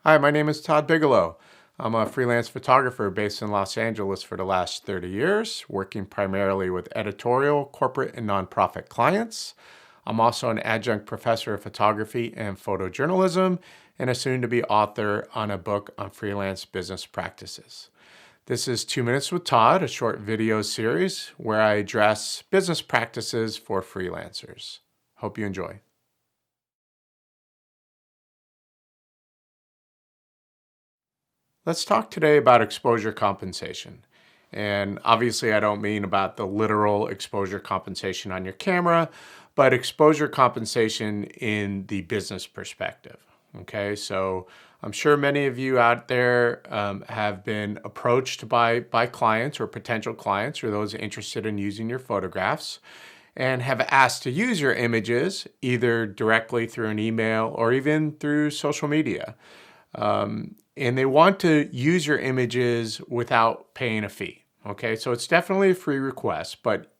Hi, my name is Todd Bigelow. I'm a freelance photographer based in Los Angeles for the last 30 years, working primarily with editorial, corporate, and nonprofit clients. I'm also an adjunct professor of photography and photojournalism and a soon-to-be author on a book on freelance business practices. This is 2 Minutes with Todd, a short video series where I address business practices for freelancers. Hope you enjoy. Let's talk today about exposure compensation. And obviously, I don't mean about the literal exposure compensation on your camera, but exposure compensation in the business perspective. Okay, so I'm sure many of you out there have been approached by clients or potential clients or those interested in using your photographs and have asked to use your images either directly through an email or even through social media. And they want to use your images without paying a fee. Okay, so it's definitely a free request, but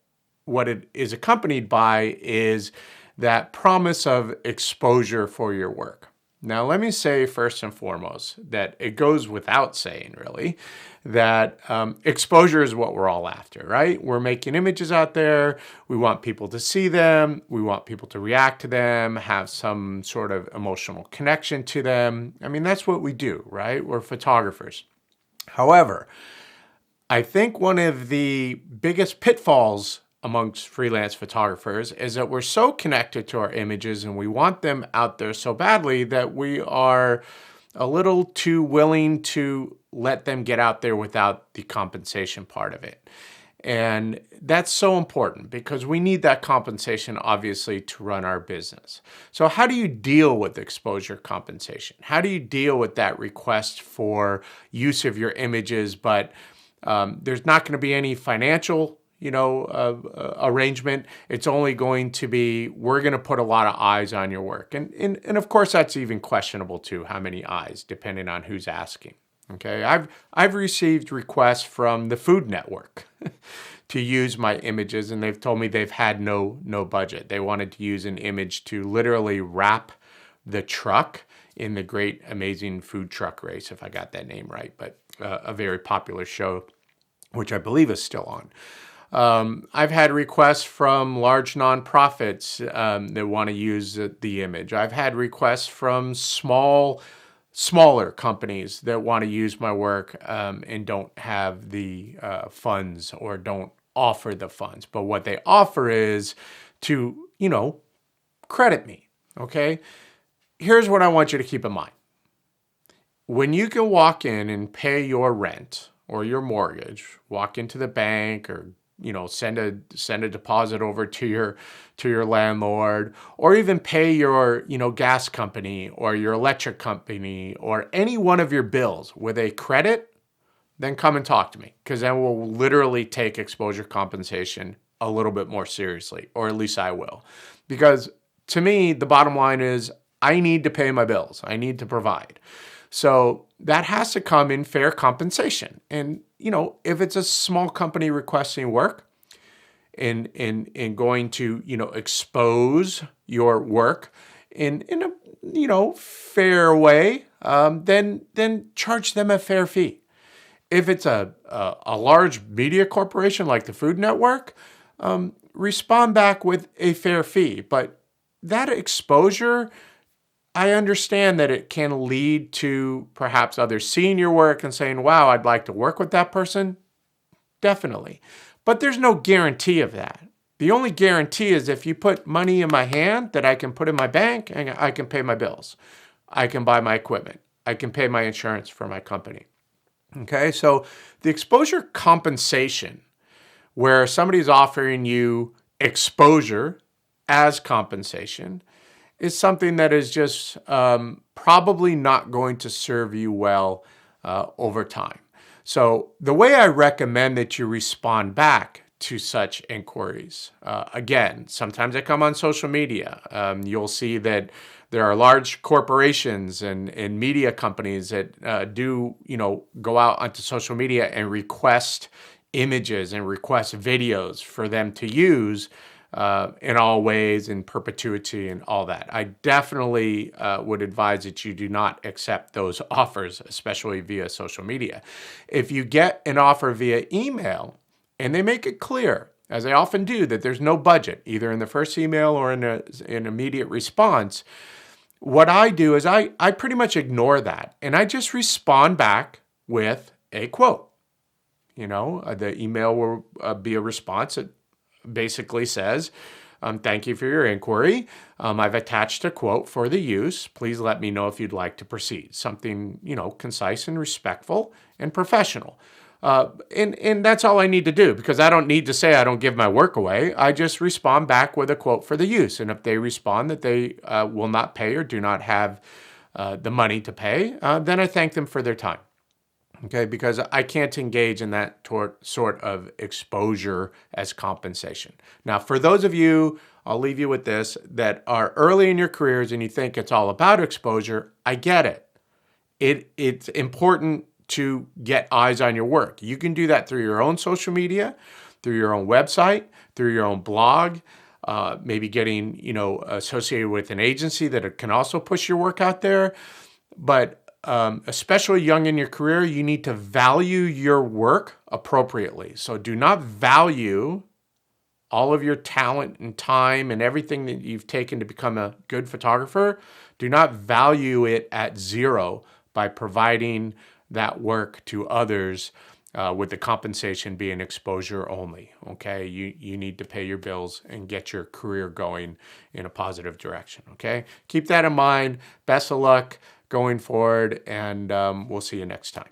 what it is accompanied by is that promise of exposure for your work. Now, let me say first and foremost that it goes without saying, really, that exposure is what we're all after, right? We're making images out there. We want people to see them. We want people to react to them, have some sort of emotional connection to them. I mean, that's what we do, right? We're photographers. However, I think one of the biggest pitfalls amongst freelance photographers is that we're so connected to our images and we want them out there so badly that we are a little too willing to let them get out there without the compensation part of it. And that's so important because we need that compensation, obviously, to run our business. So how do you deal with exposure compensation? How do you deal with that request for use of your images, but there's not going to be any financial arrangement? It's only going to be, we're going to put a lot of eyes on your work. And of course, that's even questionable too, how many eyes, depending on who's asking. Okay, I've received requests from the Food Network to use my images, and they've told me they've had no budget. They wanted to use an image to literally wrap the truck in the Great Amazing Food Truck Race, if I got that name right, but a very popular show, which I believe is still on. I've had requests from large nonprofits that want to use the image. I've had requests from smaller companies that want to use my work and don't have the funds or don't offer the funds. But what they offer is to, credit me, okay? Here's what I want you to keep in mind. When you can walk in and pay your rent or your mortgage, walk into the bank or send a deposit over to your landlord, or even pay your gas company or your electric company or any one of your bills with a credit, then come and talk to me, because then we'll literally take exposure compensation a little bit more seriously, or at least I will. Because to me, the bottom line is I need to pay my bills. I need to provide. So that has to come in fair compensation. And, if it's a small company requesting work and going to, expose your work in a, fair way, then charge them a fair fee. If it's a large media corporation like the Food Network, respond back with a fair fee. But that exposure, I understand that it can lead to perhaps others seeing your work and saying, wow, I'd like to work with that person. Definitely. But there's no guarantee of that. The only guarantee is if you put money in my hand that I can put in my bank and I can pay my bills. I can buy my equipment. I can pay my insurance for my company. Okay, so the exposure compensation, where somebody's offering you exposure as compensation, is something that is just probably not going to serve you well over time. So the way I recommend that you respond back to such inquiries, again, sometimes I come on social media. You'll see that there are large corporations and media companies that do, go out onto social media and request images and request videos for them to use in all ways, in perpetuity, and all that. I definitely would advise that you do not accept those offers, especially via social media. If you get an offer via email and they make it clear, as they often do, that there's no budget, either in the first email or in an immediate response, what I do is I pretty much ignore that and I just respond back with a quote. The email will be a response that basically says, thank you for your inquiry. I've attached a quote for the use. Please let me know if you'd like to proceed. Something, concise and respectful and professional. And that's all I need to do, because I don't need to say I don't give my work away. I just respond back with a quote for the use. And if they respond that they will not pay or do not have the money to pay, then I thank them for their time. Okay, because I can't engage in that sort of exposure as compensation. Now, for those of you, I'll leave you with this, that are early in your careers and you think it's all about exposure, I get it. It's important to get eyes on your work. You can do that through your own social media, through your own website, through your own blog, maybe getting, associated with an agency that can also push your work out there. But especially young in your career, you need to value your work appropriately. So do not value all of your talent and time and everything that you've taken to become a good photographer. Do not value it at zero by providing that work to others with the compensation being exposure only. Okay, you need to pay your bills and get your career going in a positive direction. Okay, keep that in mind. Best of luck going forward, and we'll see you next time.